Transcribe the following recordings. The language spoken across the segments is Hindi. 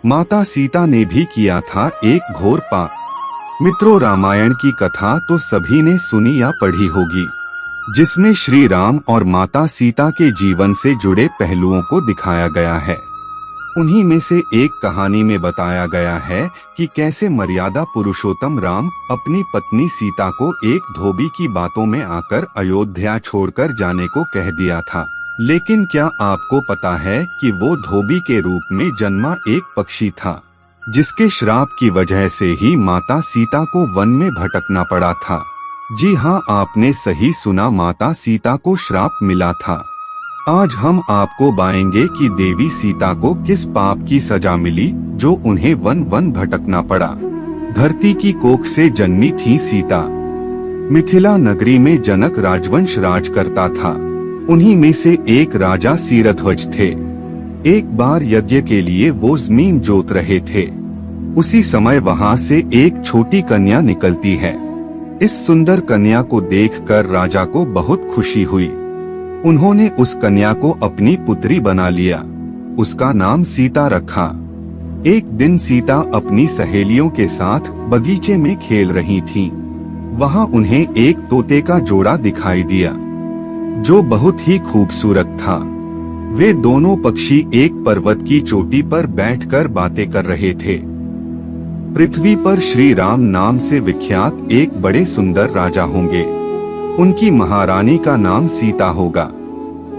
माता सीता ने भी किया था एक घोर पाप। मित्रों, रामायण की कथा तो सभी ने सुनी या पढ़ी होगी, जिसमें श्री राम और माता सीता के जीवन से जुड़े पहलुओं को दिखाया गया है। उन्हीं में से एक कहानी में बताया गया है कि कैसे मर्यादा पुरुषोत्तम राम अपनी पत्नी सीता को एक धोबी की बातों में आकर अयोध्या छोड़कर जाने को कह दिया था। लेकिन क्या आपको पता है कि वो धोबी के रूप में जन्मा एक पक्षी था, जिसके श्राप की वजह से ही माता सीता को वन में भटकना पड़ा था। जी हाँ, आपने सही सुना, माता सीता को श्राप मिला था। आज हम आपको बताएंगे कि देवी सीता को किस पाप की सजा मिली जो उन्हें वन वन भटकना पड़ा। धरती की कोख से जन्मी थी सीता। मिथिला नगरी में जनक राजवंश राज करता था। उन्हीं में से एक राजा सीरध्वज थे। एक बार यज्ञ के लिए वो जमीन जोत रहे थे। उसी समय वहाँ से एक छोटी कन्या निकलती है। इस सुंदर कन्या को देखकर राजा को बहुत खुशी हुई। उन्होंने उस कन्या को अपनी पुत्री बना लिया। उसका नाम सीता रखा। एक दिन सीता अपनी सहेलियों के साथ बगीचे में खेल रही थीं। वहां उन्हें एक तोते का जोड़ा दिखाई दिया, जो बहुत ही खूबसूरत था। वे दोनों पक्षी एक पर्वत की चोटी पर बैठकर बातें कर रहे थे। पृथ्वी पर श्री राम नाम से विख्यात एक बड़े सुंदर राजा होंगे। उनकी महारानी का नाम सीता होगा।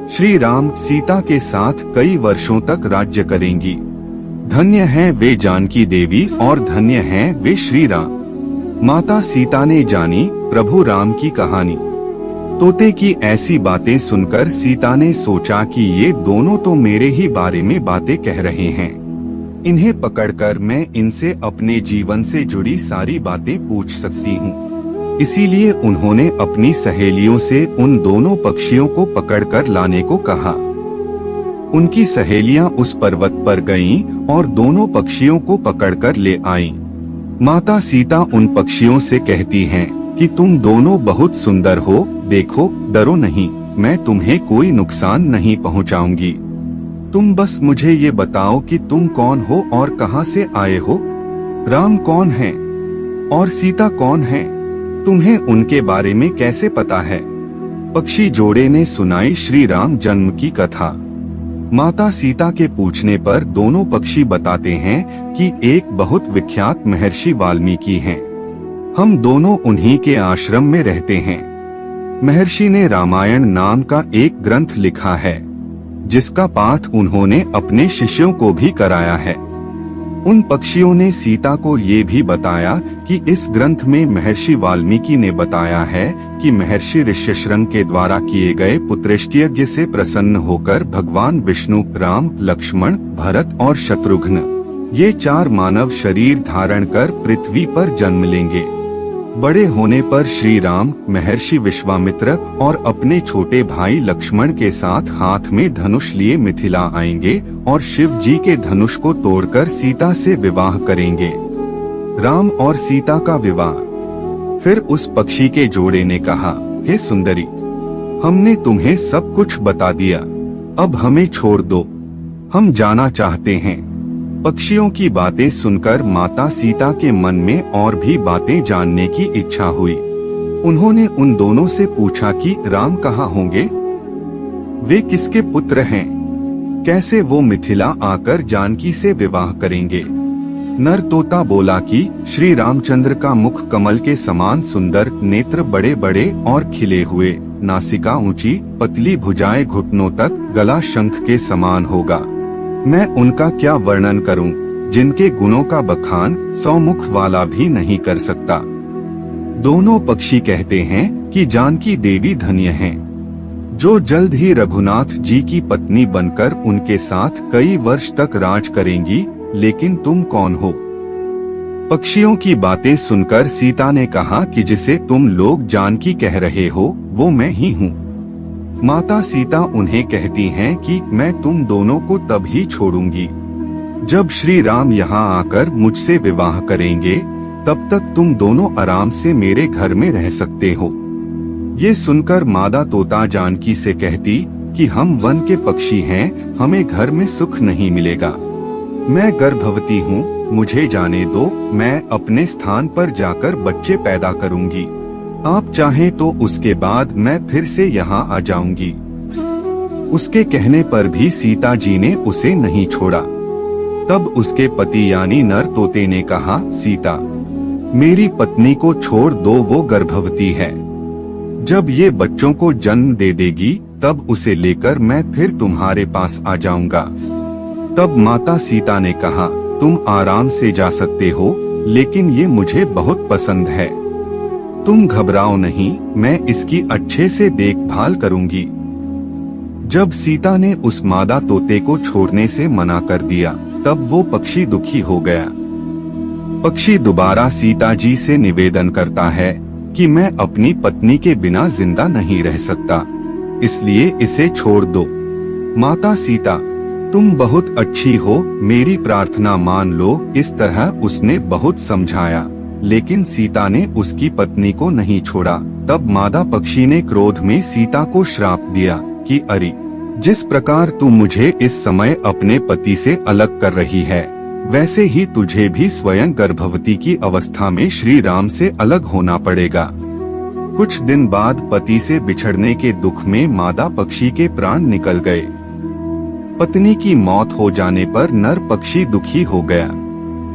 श्री राम सीता के साथ कई वर्षों तक राज्य करेंगी। धन्य हैं वे जानकी देवी और धन्य हैं वे श्री राम। माता सीता ने जानी प्रभु राम की कहानी। तोते की ऐसी बातें सुनकर सीता ने सोचा कि ये दोनों तो मेरे ही बारे में बातें कह रहे हैं। इन्हें पकड़कर मैं इनसे अपने जीवन से जुड़ी सारी बातें पूछ सकती हूँ। इसीलिए उन्होंने अपनी सहेलियों से उन दोनों पक्षियों को पकड़कर लाने को कहा। उनकी सहेलियां उस पर्वत पर गईं और दोनों पक्षियों को पकड़कर ले आईं। माता सीता उन पक्षियों से कहती हैं कि तुम दोनों बहुत सुंदर हो, देखो, डरो नहीं, मैं तुम्हें कोई नुकसान नहीं पहुंचाऊंगी। तुम बस मुझे ये बताओ कि तुम कौन हो और कहां से आए हो। राम कौन है और सीता कौन है, तुम्हें उनके बारे में कैसे पता है। पक्षी जोड़े ने सुनाई श्री राम जन्म की कथा। माता सीता के पूछने पर दोनों पक्षी बताते हैं कि एक बहुत विख्यात महर्षि वाल्मीकि हैं। हम दोनों उन्हीं के आश्रम में रहते हैं। महर्षि ने रामायण नाम का एक ग्रंथ लिखा है, जिसका पाठ उन्होंने अपने शिष्यों को भी कराया है। उन पक्षियों ने सीता को ये भी बताया कि इस ग्रंथ में महर्षि वाल्मीकि ने बताया है कि महर्षि ऋष्यशृंग के द्वारा किए गए पुत्रष्टि यज्ञ से प्रसन्न होकर भगवान विष्णु, राम, लक्ष्मण, भरत और शत्रुघ्न ये 4 मानव शरीर धारण कर पृथ्वी पर जन्म लेंगे। बड़े होने पर श्री राम महर्षि विश्वामित्र और अपने छोटे भाई लक्ष्मण के साथ हाथ में धनुष लिए मिथिला आएंगे और शिव जी के धनुष को तोड़कर सीता से विवाह करेंगे। राम और सीता का विवाह। फिर उस पक्षी के जोड़े ने कहा, हे सुंदरी, हमने तुम्हें सब कुछ बता दिया, अब हमें छोड़ दो, हम जाना चाहते हैं। पक्षियों की बातें सुनकर माता सीता के मन में और भी बातें जानने की इच्छा हुई। उन्होंने उन दोनों से पूछा कि राम कहाँ होंगे, वे किसके पुत्र हैं, कैसे वो मिथिला आकर जानकी से विवाह करेंगे। नर तोता बोला कि श्री रामचंद्र का मुख कमल के समान सुंदर, नेत्र बड़े बड़े और खिले हुए, नासिका ऊंची, पतली भुजाएं घुटनों तक, गला शंख के समान होगा। मैं उनका क्या वर्णन करूं, जिनके गुणों का बखान 100 मुख वाला भी नहीं कर सकता। दोनों पक्षी कहते हैं कि जानकी देवी धन्य हैं, जो जल्द ही रघुनाथ जी की पत्नी बनकर उनके साथ कई वर्ष तक राज करेंगी। लेकिन तुम कौन हो। पक्षियों की बातें सुनकर सीता ने कहा कि जिसे तुम लोग जानकी कह रहे हो वो मैं ही हूँ। माता सीता उन्हें कहती हैं कि मैं तुम दोनों को तब ही छोड़ूंगी जब श्री राम यहाँ आकर मुझसे विवाह करेंगे, तब तक तुम दोनों आराम से मेरे घर में रह सकते हो। ये सुनकर मादा तोता जानकी से कहती कि हम वन के पक्षी हैं, हमें घर में सुख नहीं मिलेगा। मैं गर्भवती हूँ, मुझे जाने दो, मैं अपने स्थान पर जाकर बच्चे पैदा करूंगी। आप चाहें तो उसके बाद मैं फिर से यहाँ आ जाऊंगी। उसके कहने पर भी सीता जी ने उसे नहीं छोड़ा। तब उसके पति यानी नर तोते ने कहा, सीता, मेरी पत्नी को छोड़ दो, वो गर्भवती है। जब ये बच्चों को जन्म दे देगी तब उसे लेकर मैं फिर तुम्हारे पास आ जाऊंगा। तब माता सीता ने कहा, तुम आराम से जा सकते हो, लेकिन ये मुझे बहुत पसंद है। तुम घबराओ नहीं, मैं इसकी अच्छे से देखभाल करूंगी। जब सीता ने उस मादा तोते को छोड़ने से मना कर दिया, तब वो पक्षी दुखी हो गया। पक्षी दोबारा सीता जी से निवेदन करता है कि मैं अपनी पत्नी के बिना जिंदा नहीं रह सकता, इसलिए इसे छोड़ दो। माता सीता, तुम बहुत अच्छी हो, मेरी प्रार्थना मान लो। इस तरह उसने बहुत समझाया, लेकिन सीता ने उसकी पत्नी को नहीं छोड़ा। तब मादा पक्षी ने क्रोध में सीता को श्राप दिया कि अरे, जिस प्रकार तू मुझे इस समय अपने पति से अलग कर रही है, वैसे ही तुझे भी स्वयं गर्भवती की अवस्था में श्री राम से अलग होना पड़ेगा। कुछ दिन बाद पति से बिछड़ने के दुख में मादा पक्षी के प्राण निकल गए। पत्नी की मौत हो जाने पर नर पक्षी दुखी हो गया।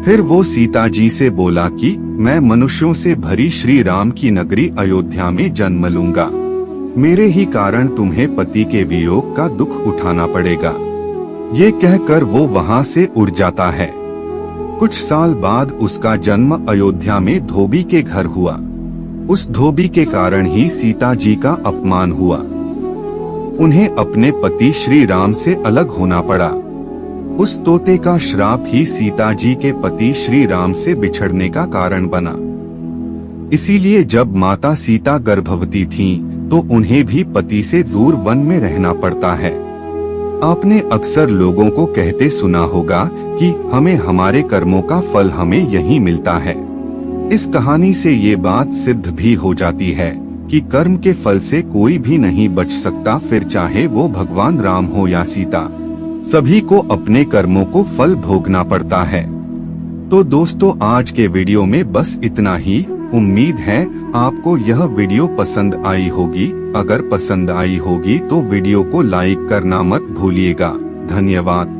फिर वो सीता जी से बोला कि मैं मनुष्यों से भरी श्री राम की नगरी अयोध्या में जन्म लूंगा। मेरे ही कारण तुम्हें पति के वियोग का दुख उठाना पड़ेगा। ये कहकर वो वहाँ से उड़ जाता है। कुछ साल बाद उसका जन्म अयोध्या में धोबी के घर हुआ। उस धोबी के कारण ही सीता जी का अपमान हुआ। उन्हें अपने पति श्री राम से अलग होना पड़ा। उस तोते का श्राप ही सीता जी के पति श्री राम से बिछड़ने का कारण बना। इसीलिए जब माता सीता गर्भवती थीं, तो उन्हें भी पति से दूर वन में रहना पड़ता है। आपने अक्सर लोगों को कहते सुना होगा कि हमें हमारे कर्मों का फल हमें यहीं मिलता है। इस कहानी से ये बात सिद्ध भी हो जाती है कि कर्म के फल से कोई भी नहीं बच सकता, फिर चाहे वो भगवान राम हो या सीता, सभी को अपने कर्मों को फल भोगना पड़ता है। तो दोस्तों, आज के वीडियो में बस इतना ही। उम्मीद है आपको यह वीडियो पसंद आई होगी। अगर पसंद आई होगी तो वीडियो को लाइक करना मत भूलिएगा। धन्यवाद।